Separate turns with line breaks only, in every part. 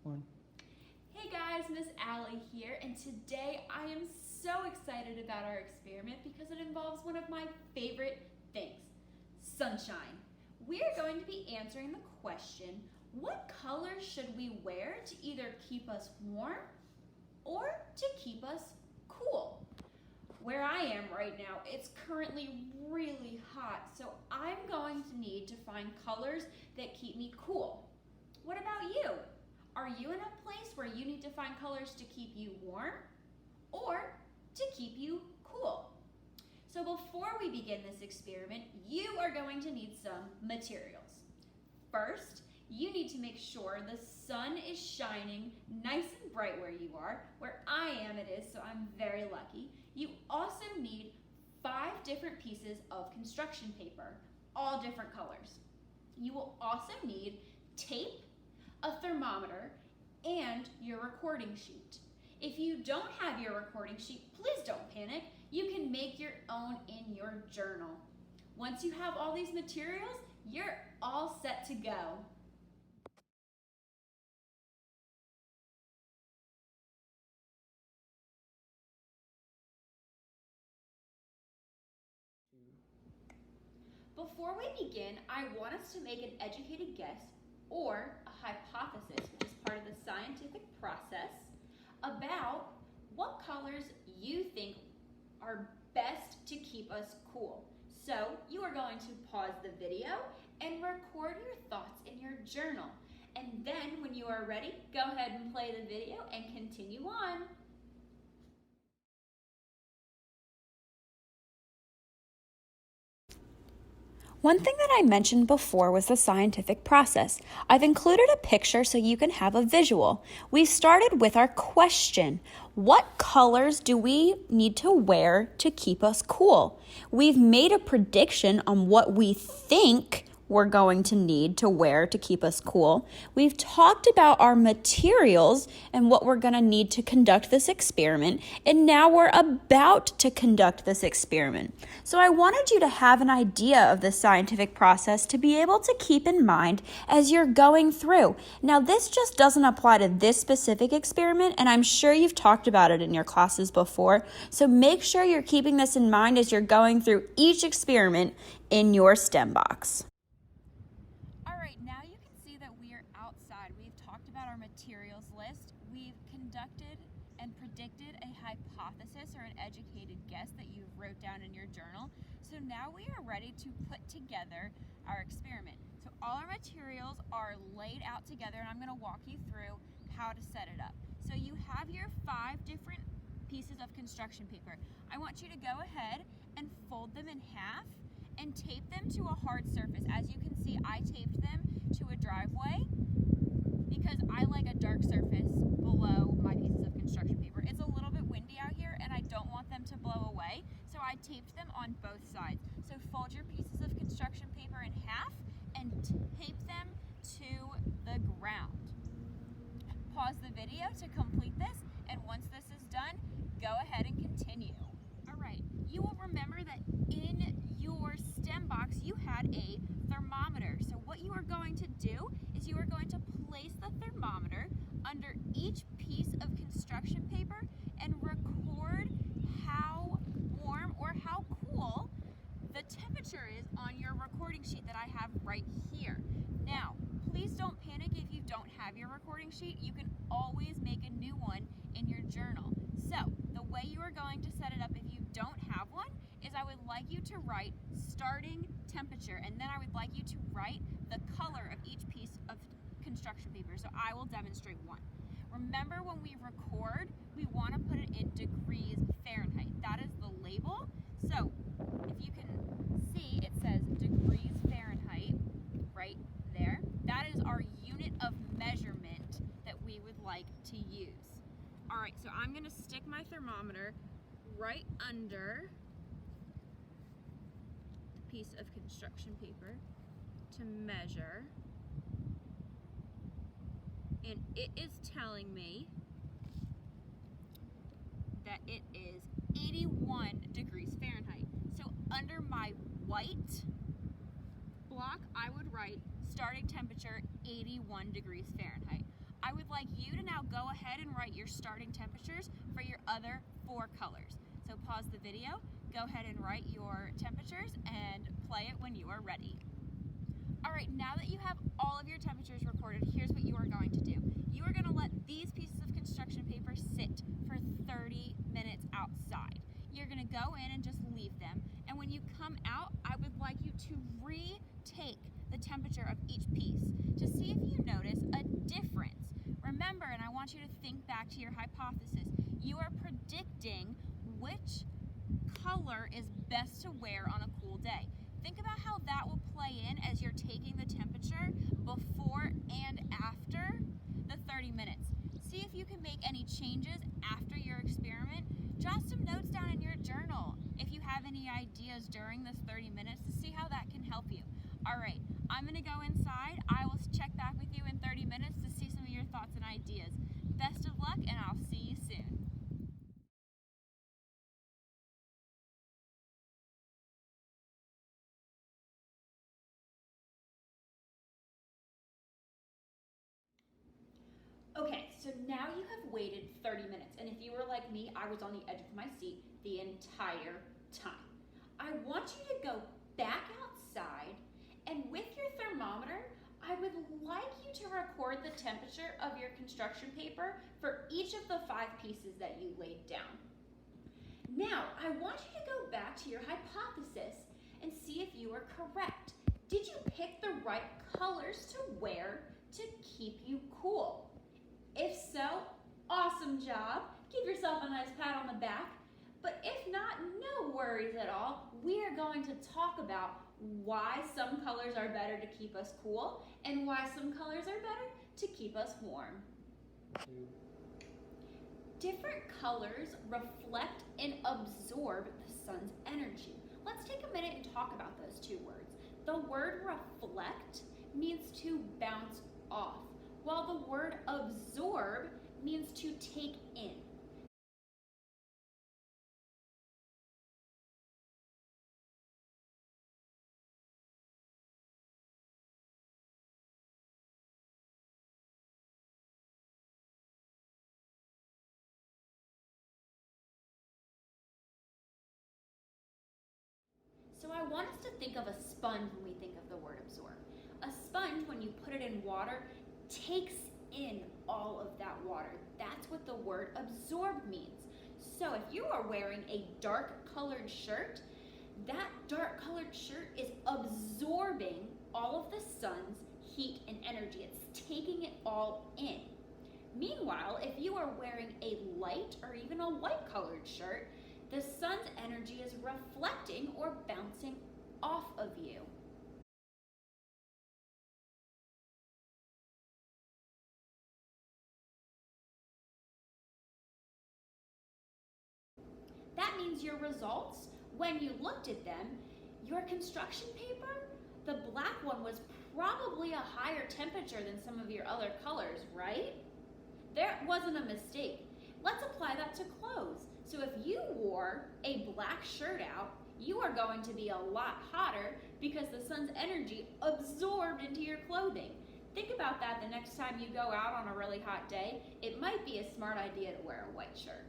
One.
Hey guys, Miss Allie here, and today I am so excited about our experiment because it involves one of my favorite things, sunshine. We are going to be answering the question, what colors should we wear to either keep us warm or to keep us cool? Where I am right now, it's currently really hot, so I'm going to need to find colors that keep me cool. What about you? Are you in a place where you need to find colors to keep you warm or to keep you cool? So before we begin this experiment, you are going to need some materials. First, you need to make sure the sun is shining nice and bright where you are. Where I am it is, so I'm very lucky. You also need 5 different pieces of construction paper, all different colors. You will also need tape, a thermometer, and your recording sheet. If you don't have your recording sheet, please don't panic. You can make your own in your journal. Once you have all these materials, you're all set to go. Before we begin, I want us to make an educated guess or a hypothesis, which is part of the scientific process, about what colors you think are best to keep us cool. So you are going to pause the video and record your thoughts in your journal. And then when you are ready, go ahead and play the video and continue on.
One thing that I mentioned before was the scientific process. I've included a picture so you can have a visual. We started with our question. What colors do we need to wear to keep us cool? We've made a prediction on what we think we're going to need to wear to keep us cool. We've talked about our materials and what we're going to need to conduct this experiment, and now we're about to conduct this experiment. So I wanted you to have an idea of the scientific process to be able to keep in mind as you're going through. Now, this just doesn't apply to this specific experiment, and I'm sure you've talked about it in your classes before, so make sure you're keeping this in mind as you're going through each experiment in your STEM box.
Now you can see that we are outside. We've talked about our materials list. We've conducted and predicted a hypothesis or an educated guess that you wrote down in your journal. So now we are ready to put together our experiment. So all our materials are laid out together, and I'm going to walk you through how to set it up. So you have your 5 different pieces of construction paper. I want you to go ahead and fold them in half and tape them to a hard surface. As you can see, I taped them to a driveway because I like a dark surface below my pieces of construction paper. It's a little bit windy out here and I don't want them to blow away, so I taped them on both sides. So fold your pieces of construction paper in half and tape them to the ground. Pause the video to complete this, and once this is done, go ahead and continue. All right, you will remember that in your STEM box you had a thermometer. So what you are going to do is you are going to place the thermometer under each piece of construction paper and record how warm or how cool the temperature is on your recording sheet that I have right here. Now, please don't panic if you don't have your recording sheet. You can always make a new one in your journal. So the way you are going to set it up if you don't have one is I would like you to write starting temperature, and then I would like you to write the color of each piece of construction paper. So I will demonstrate one. Remember, when we record, we want to put it in degrees Fahrenheit. That is the label. So if you can see, it says degrees Fahrenheit right there. That is our unit of measurement that we would like to use. All right, so I'm going to stick my thermometer right under the piece of construction paper to measure, and it is telling me that it is 81 degrees Fahrenheit. So under my white block, I would write starting temperature 81 degrees Fahrenheit. I would like you go ahead and write your starting temperatures for your other 4 colors. So pause the video, go ahead and write your temperatures and play it when you are ready. All right, now that you have all of your temperatures recorded, here's what you are going to do. You are going to let these pieces of construction paper sit for 30 minutes outside. You're going to go in and just leave them, and when you come out, I would like you to retake the temperature of each piece to see if you notice a difference. Remember, and I want you to think back to your hypothesis, you are predicting which color is best to wear on a cool day. Think about how that will play in as you're taking the temperature before and after the 30 minutes. See if you can make any changes after your experiment. Jot some notes down in your journal if you have any ideas during this 30 minutes to see how that can help you. All right, I'm gonna go inside. I will check back with you in 30 minutes to see some of your thoughts and ideas. Best of luck, and I'll see you soon. Okay, so now you have waited 30 minutes, and if you were like me, I was on the edge of my seat the entire time. I want you to go back outside, and with your thermometer, I would like you to record the temperature of your construction paper for each of the 5 pieces that you laid down. Now, I want you to go back to your hypothesis and see if you are correct. Did you pick the right colors to wear to keep you cool? If so, awesome job. Give yourself a nice pat on the back. But if not, no worries at all. We are going to talk about why some colors are better to keep us cool and why some colors are better to keep us warm. Different colors reflect and absorb the sun's energy. Let's take a minute and talk about those 2 words. The word reflect means to bounce off, while the word absorb means to take in. So I want us to think of a sponge when we think of the word absorb. A sponge, when you put it in water, takes in all of that water. That's what the word absorb means. So if you are wearing a dark colored shirt, that dark colored shirt is absorbing all of the sun's heat and energy. It's taking it all in. Meanwhile, if you are wearing a light or even a light colored shirt, the sun's energy is reflecting or bouncing off of you. That means your results, when you looked at them, your construction paper, the black one was probably a higher temperature than some of your other colors, right? There wasn't a mistake. Let's apply that to clothes. So if you wore a black shirt out, you are going to be a lot hotter because the sun's energy absorbed into your clothing. Think about that the next time you go out on a really hot day. It might be a smart idea to wear a white shirt.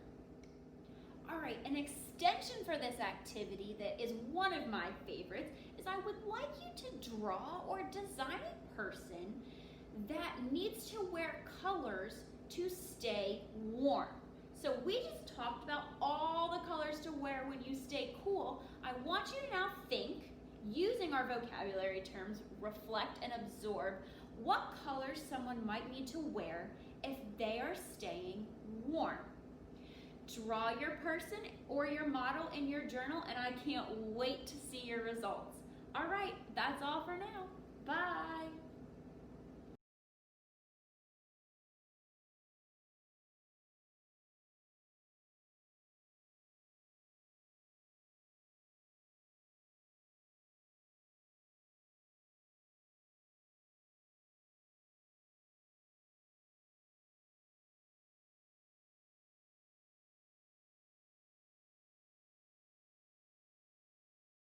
All right, an extension for this activity that is one of my favorites is I would like you to draw or design a person that needs to wear colors to stay warm. So we just talked about all the colors to wear when you stay cool. I want you to now think, using our vocabulary terms, reflect and absorb, what colors someone might need to wear if they are staying warm. Draw your person or your model in your journal, and I can't wait to see your results. All right, that's all for now.